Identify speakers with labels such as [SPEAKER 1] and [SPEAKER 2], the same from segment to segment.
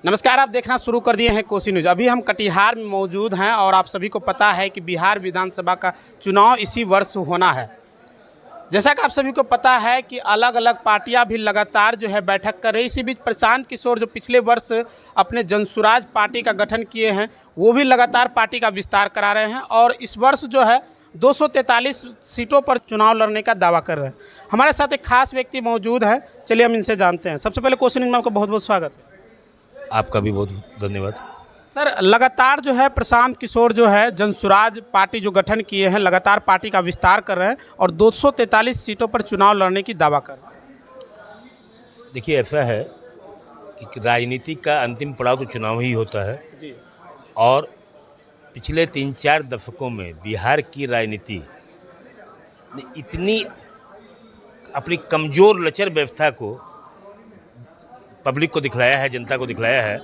[SPEAKER 1] नमस्कार, आप देखना शुरू कर दिए हैं कोसी न्यूज़। अभी हम कटिहार में मौजूद हैं और आप सभी को पता है कि बिहार विधानसभा का चुनाव इसी वर्ष होना है। जैसा कि आप सभी को पता है कि अलग अलग पार्टियां भी लगातार जो है बैठक कर रही। इसी बीच प्रशांत किशोर जो पिछले वर्ष अपने जनसुराज पार्टी का गठन किए हैं, वो भी लगातार पार्टी का विस्तार करा रहे हैं और इस वर्ष जो है 243 सीटों पर चुनाव लड़ने का दावा कर रहे हैं। हमारे साथ एक खास व्यक्ति मौजूद है, चलिए हम इनसे जानते हैं। सबसे पहले कोसी न्यूज़ में आपका बहुत बहुत स्वागत है।
[SPEAKER 2] आपका भी बहुत धन्यवाद।
[SPEAKER 1] सर, लगातार जो है प्रशांत किशोर जो है जनसुराज पार्टी जो गठन किए हैं, लगातार पार्टी का विस्तार कर रहे हैं और 243 सीटों पर चुनाव लड़ने की दावा कर रहे हैं।
[SPEAKER 2] देखिए, ऐसा है कि राजनीति का अंतिम पड़ाव तो चुनाव ही होता है
[SPEAKER 1] जी।
[SPEAKER 2] और पिछले 3-4 दशकों में बिहार की राजनीति ने इतनी अपनी कमज़ोर लचर व्यवस्था को पब्लिक को दिखलाया है, जनता को दिखलाया है।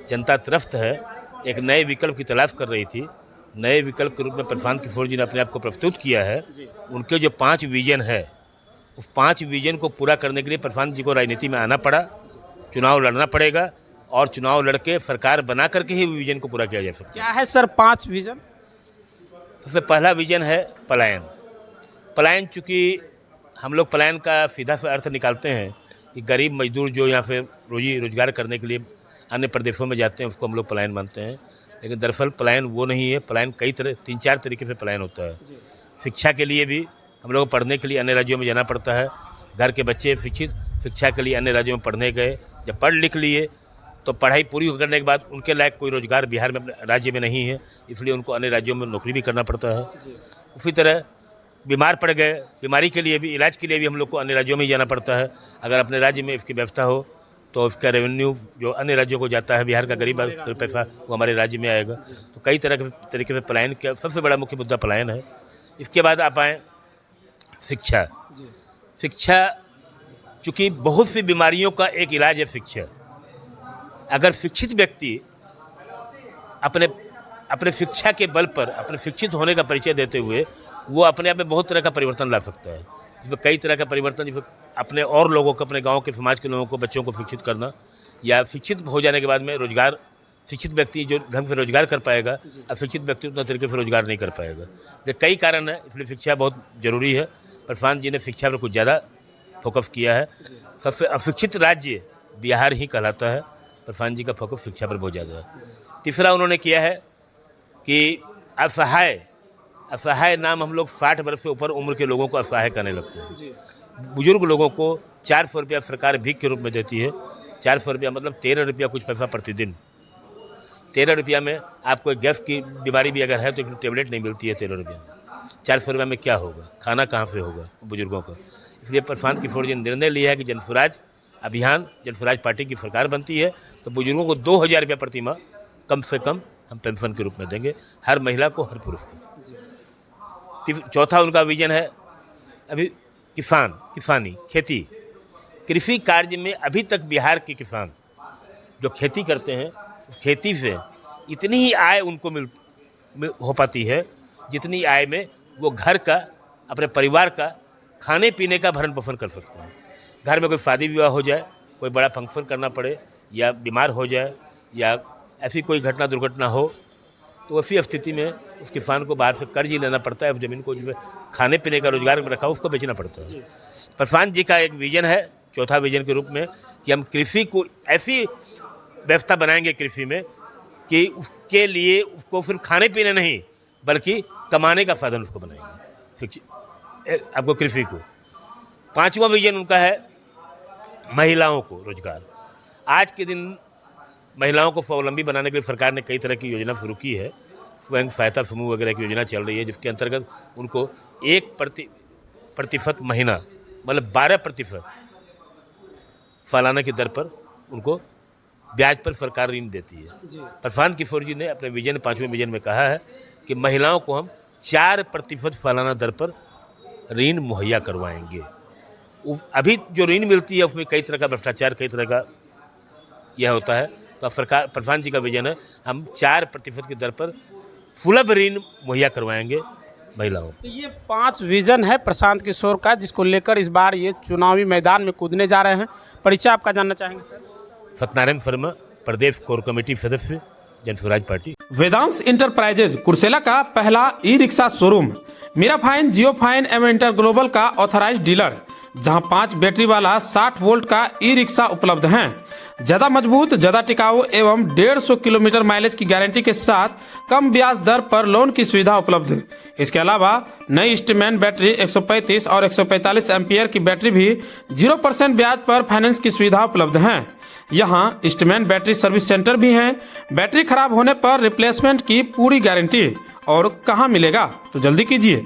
[SPEAKER 2] जनता त्रस्त है, एक नए विकल्प की तलाश कर रही थी। नए विकल्प के रूप में प्रशांत किशोर जी ने अपने आप को प्रस्तुत किया है। उनके जो 5 विजन है, उस 5 विजन को पूरा करने के लिए प्रशांत जी को राजनीति में आना पड़ा, चुनाव लड़ना पड़ेगा और चुनाव लड़के सरकार बना करके ही विजन को पूरा किया जा सकता है।
[SPEAKER 1] क्या है सर 5 विजन?
[SPEAKER 2] सबसे पहला विजन है पलायन। पलायन, चूँकि हम लोग पलायन का सीधा सा अर्थ निकालते हैं कि गरीब मजदूर जो यहाँ पे रोजी रोजगार करने के लिए अन्य प्रदेशों में जाते हैं, उसको हम लोग पलायन मानते हैं। लेकिन दरअसल पलायन वो नहीं है। पलायन कई तरह 3-4 तरीके से पलायन होता है। शिक्षा के लिए भी हम लोग को पढ़ने के लिए अन्य राज्यों में जाना पड़ता है। घर के बच्चे शिक्षा के लिए अन्य राज्यों में पढ़ने गए, जब पढ़ लिख लिए तो पढ़ाई पूरी करने के बाद उनके लायक कोई रोजगार बिहार में अपने राज्य में नहीं है, इसलिए उनको अन्य राज्यों में नौकरी भी करना पड़ता है। उसी तरह बीमार पड़ गए, बीमारी के लिए भी, इलाज के लिए भी हम लोग को अन्य राज्यों में ही जाना पड़ता है। अगर अपने राज्य में इसकी व्यवस्था हो तो उसका रेवेन्यू जो अन्य राज्यों को जाता है, बिहार का गरीब पैसा वो हमारे राज्य में आएगा। तो कई तरह के तरीके से पलायन का सबसे बड़ा मुख्य मुद्दा पलायन है। इसके बाद आप आएँ शिक्षा। शिक्षा, चूँकि बहुत सी बीमारियों का एक इलाज है शिक्षा। अगर शिक्षित व्यक्ति अपने शिक्षा के बल पर, अपने शिक्षित होने का परिचय देते हुए वो अपने आप में बहुत तरह का परिवर्तन ला सकता है। जिसमें कई तरह का परिवर्तन, जिसमें अपने और लोगों को, अपने गांव के, समाज के लोगों को, बच्चों को शिक्षित करना, या शिक्षित हो जाने के बाद में रोजगार, शिक्षित व्यक्ति जो ढंग से रोजगार कर पाएगा, अशिक्षित व्यक्ति उतना तरीके से रोजगार नहीं कर पाएगा। तो कई कारण है, इसलिए शिक्षा बहुत ज़रूरी है। प्रशांत जी ने शिक्षा पर कुछ ज़्यादा फोकस किया है। सबसे अशिक्षित राज्य बिहार ही कहलाता है। प्रशांत जी का फोकस शिक्षा पर बहुत ज़्यादा है। तीसरा उन्होंने किया है कि असहाय नाम हम लोग 60 वर्ष से ऊपर उम्र के लोगों को असहाय करने लगते हैं। बुजुर्ग लोगों को 400 रुपया सरकार भीख के रूप में देती है। 400 रुपया मतलब 13 रुपया कुछ पैसा प्रतिदिन। 13 रुपया में आपको गैस की बीमारी भी अगर है तो एक टेबलेट नहीं मिलती है 13 रुपया में। 400 रुपया में क्या होगा, खाना कहाँ से होगा बुजुर्गों का। इसलिए प्रशांत किशोर जी ने निर्णय लिया है कि जनसुराज अभियान, जनसुराज पार्टी की सरकार बनती है तो बुजुर्गों को 2000 रुपया प्रति माह कम से कम हम पेंशन के रूप में देंगे, हर महिला को, हर पुरुष को। चौथा उनका विजन है अभी किसानी, खेती। कृषि कार्य में अभी तक बिहार के किसान जो खेती करते हैं, उस खेती से इतनी ही आय उनको हो पाती है जितनी आय में वो घर का, अपने परिवार का खाने पीने का भरण पोषण कर सकते हैं। घर में कोई शादी विवाह हो जाए, कोई बड़ा फंक्शन करना पड़े, या बीमार हो जाए, या ऐसी कोई घटना दुर्घटना हो, तो उसी स्थिति में उस किसान को बाहर से कर्ज ही लेना पड़ता है। ज़मीन को जो खाने पीने का रोजगार रखा उसको बेचना पड़ता है। प्रशांत जी का एक विजन है, चौथा विजन के रूप में, कि हम कृषि को ऐसी व्यवस्था बनाएंगे कृषि में कि उसके लिए उसको सिर्फ खाने पीने नहीं बल्कि कमाने का साधन उसको बनाएंगे, आपको कृषि को। 5वां विजन उनका है महिलाओं को रोजगार। आज के दिन महिलाओं को स्वावलंबी बनाने के लिए सरकार ने कई तरह की योजना शुरू की है। स्वयं सहायता समूह वगैरह की योजना चल रही है, जिसके अंतर्गत उनको 1% महीना मतलब 12% सालाना की दर पर उनको ब्याज पर सरकार ऋण देती है। प्रशांत किशोर जी ने अपने विजन 5वें विजन में कहा है कि महिलाओं को हम 4% सालाना दर पर ऋण मुहैया करवाएंगे। अभी जो ऋण मिलती है उसमें कई तरह का भ्रष्टाचार, कई तरह का यह होता है। तो सरकार, प्रशांत जी का विजन है हम 4% की दर पर सुलभ ऋण मुहैया करवाएंगे महिलाओं।
[SPEAKER 1] तो ये 5 विजन है प्रशांत किशोर का, जिसको लेकर इस बार ये चुनावी मैदान में कूदने जा रहे हैं। परिचय आपका जानना चाहेंगे सर?
[SPEAKER 2] सत्यनारायण शर्मा, प्रदेश कोर कमेटी सदस्य, जन स्वराज पार्टी।
[SPEAKER 1] वेदांश इंटरप्राइजेज कुर्सेला का पहला E rickshaw showroom, Meera fine, Jio fine एवं इंटर ग्लोबल का ऑथराइज डीलर, जहां 5 बैटरी वाला 60 वोल्ट का ई रिक्शा उपलब्ध हैं। ज्यादा मजबूत, ज्यादा टिकाऊ एवं 150 किलोमीटर माइलेज की गारंटी के साथ कम ब्याज दर पर लोन की सुविधा उपलब्ध। इसके अलावा नई ईस्टमैन बैटरी 135 और 145 एम्पियर की बैटरी भी 0% ब्याज पर फाइनेंस की सुविधा उपलब्ध है। यहाँ ईस्टमैन बैटरी सर्विस सेंटर भी हैं। बैटरी खराब होने पर रिप्लेसमेंट की पूरी गारंटी। और कहाँ मिलेगा, तो जल्दी कीजिए।